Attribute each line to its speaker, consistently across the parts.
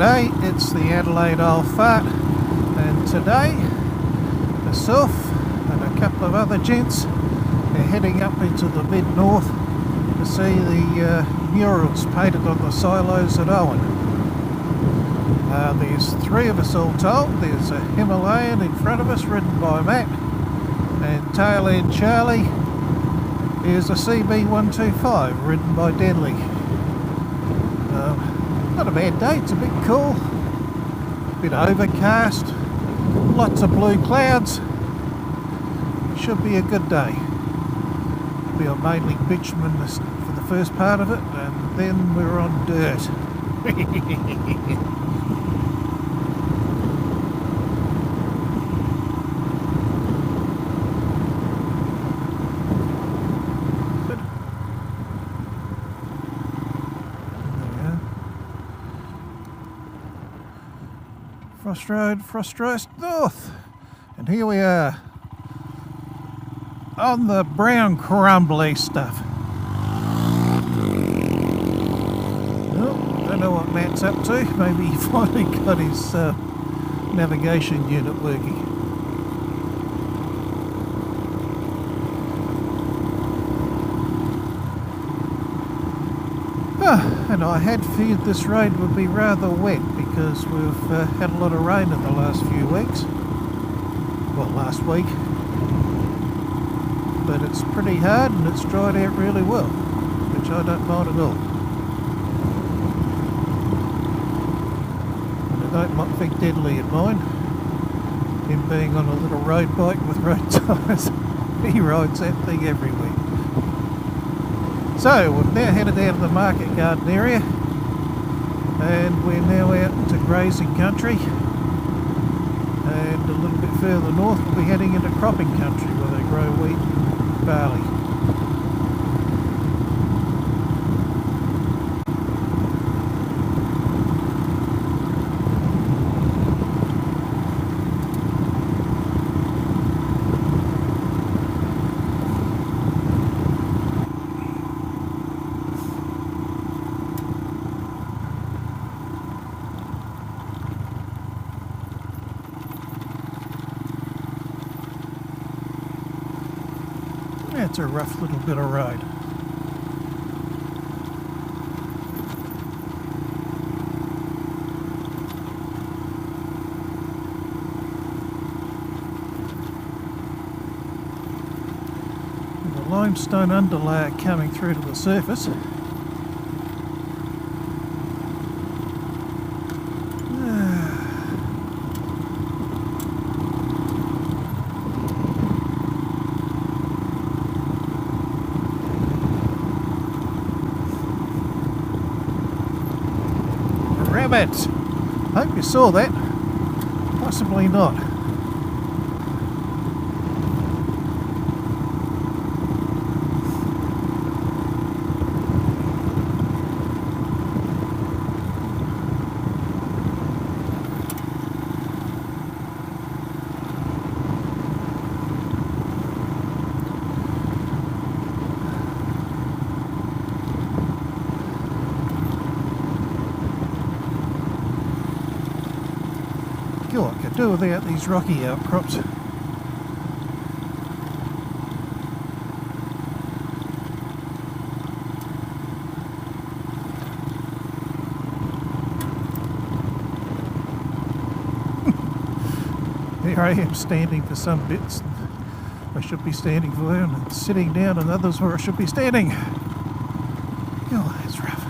Speaker 1: G'day, it's the Adelaide Old Fart, and today myself and a couple of other gents are heading up into the mid-north to see the murals painted on the silos at Owen. There's three of us all told. There's a Himalayan in front of us ridden by Matt, and tail end Charlie is a CB125 ridden by Deadly. Not a bad day, it's a bit cool, a bit overcast, lots of blue clouds. Should be a good day. We are mainly bitumen for the first part of it, and then we're on dirt. Frost Roast North, and here we are on the brown crumbly stuff. Well, don't know what Matt's up to. Maybe he finally got his navigation unit working. And I had feared this road would be rather wet because we've had a lot of rain in the last few weeks. Well, last week. But it's pretty hard and it's dried out really well, which I don't mind at all. And I don't think Deadly in mind. Him being on a little road bike with road tyres. He rides that thing everywhere. So we've now headed out of the market garden area, and we're now out into grazing country, and a little bit further north we'll be heading into cropping country where they grow wheat and barley. It's a rough little bit of road. And the limestone underlayer coming through to the surface. Rabbit! Hope you saw that. Possibly not. God, I could do without these rocky outcrops. Here I am standing for some bits I should be standing for, and sitting down on others where I should be standing. God, it's rough.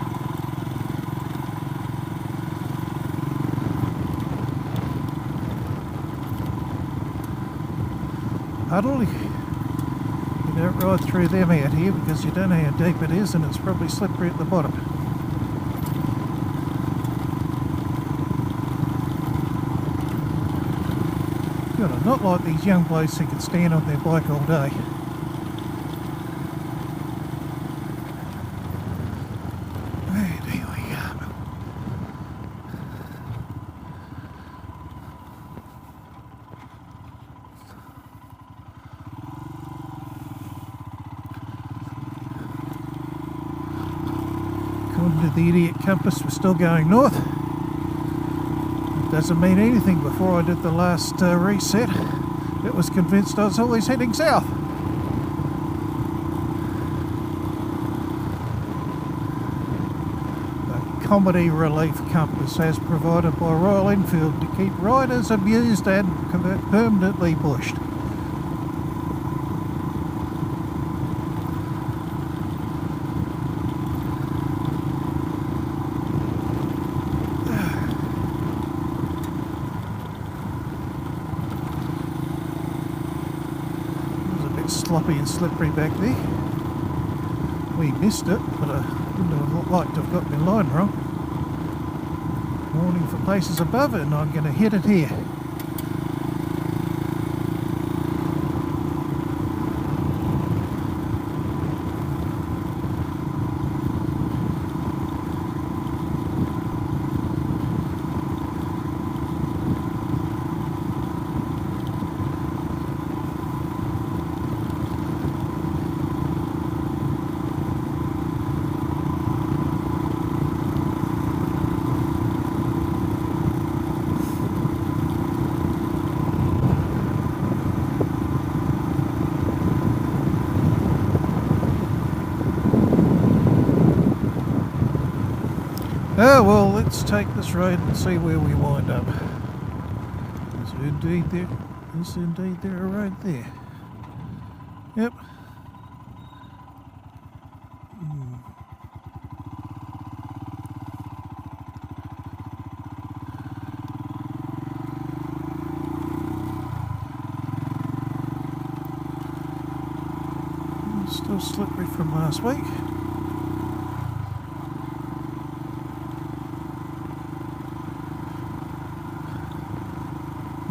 Speaker 1: Puddle, you don't ride through them out here because you don't know how deep it is, and it's probably slippery at the bottom. God, not like these young blokes who can stand on their bike all day. And here we go. According to the idiot compass, we're still going north. Doesn't mean anything. Before I did the last reset, it was convinced I was always heading south. A comedy relief compass as provided by Royal Enfield to keep riders amused and permanently bushed. Sloppy and slippery back there. We missed it, but I wouldn't have liked to have got my line wrong. Warning for places above it, and I'm going to hit it here. Oh well, let's take this road and see where we wind up. Is indeed there a road there? Yep. Still slippery from last week.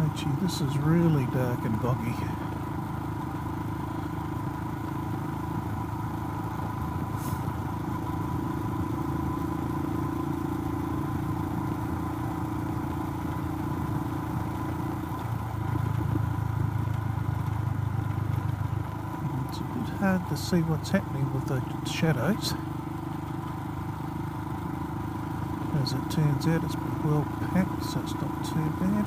Speaker 1: Actually, this is really dark and boggy. It's a bit hard to see what's happening with the shadows. As it turns out, it's well packed, so it's not too bad.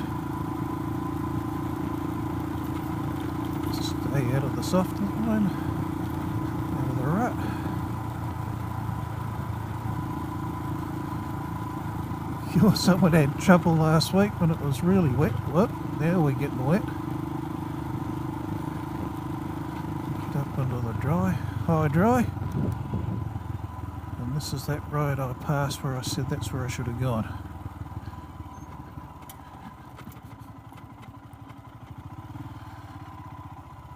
Speaker 1: Stay out of the soft line, out of the rut. Someone had trouble last week when it was really wet. Whoop, now we're getting wet. Get up onto the high dry. And this is that road I passed where I said that's where I should have gone.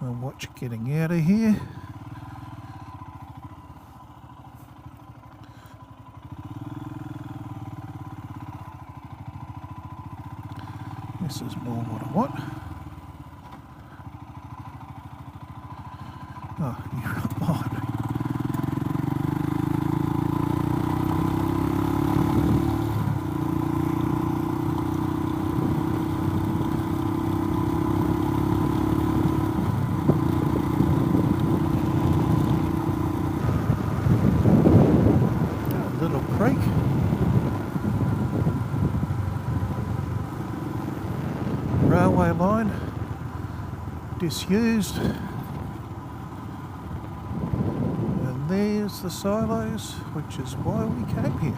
Speaker 1: I'll watch getting out of here. This is more what I want. Oh, you're up behind me. Railway line disused, and there's the silos, which is why we came here.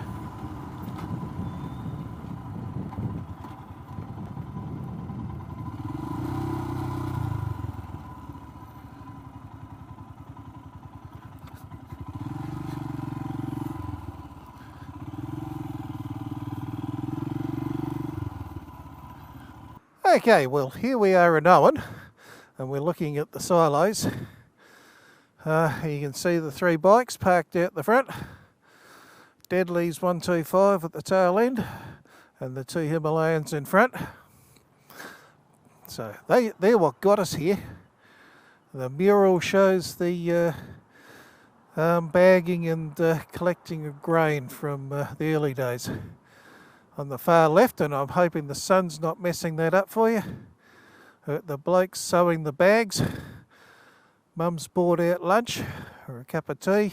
Speaker 1: Okay, well here we are in Owen, and we're looking at the silos. You can see the three bikes parked out the front. Deadly's 125 at the tail end, and the two Himalayans in front. So they're what got us here. The mural shows the bagging and collecting of grain from the early days. On the far left, and I'm hoping the sun's not messing that up for you. The bloke's sewing the bags. Mum's bought out lunch or a cup of tea.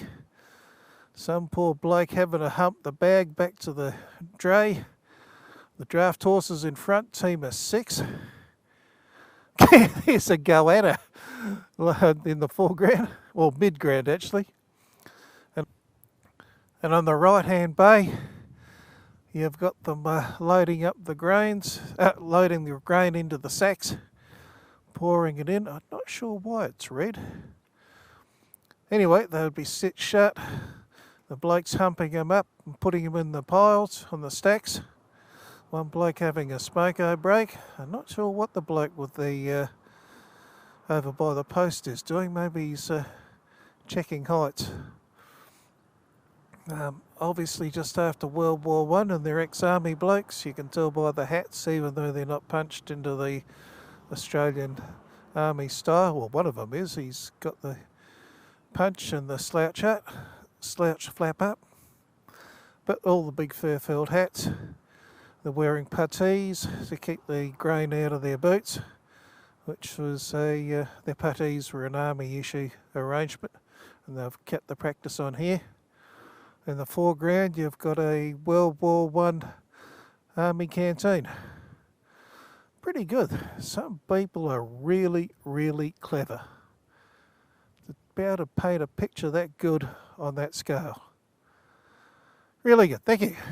Speaker 1: Some poor bloke having to hump the bag back to the dray. The draft horses in front, team of 6. There's a go-atta in the foreground, or mid-ground actually. And on the right-hand bay, you've got them loading up the grains, loading the grain into the sacks, pouring it in. I'm not sure why it's red. Anyway, they would be sit shut. The bloke's humping them up and putting them in the piles on the stacks. One bloke having a smoko break. I'm not sure what the bloke with the over by the post is doing. Maybe he's checking heights. Obviously just after World War One, and they're ex-army blokes. You can tell by the hats, even though they're not punched into the Australian Army style. Well, one of them is. He's got the punch and the slouch flap up. But all the big fur-filled hats. They're wearing puttees to keep the grain out of their boots, which was their puttees were an army issue arrangement, and they've kept the practice on here. In the foreground, you've got a World War One army canteen. Pretty good. Some people are really, really clever to be able to paint a picture that good on that scale. Really good. Thank you.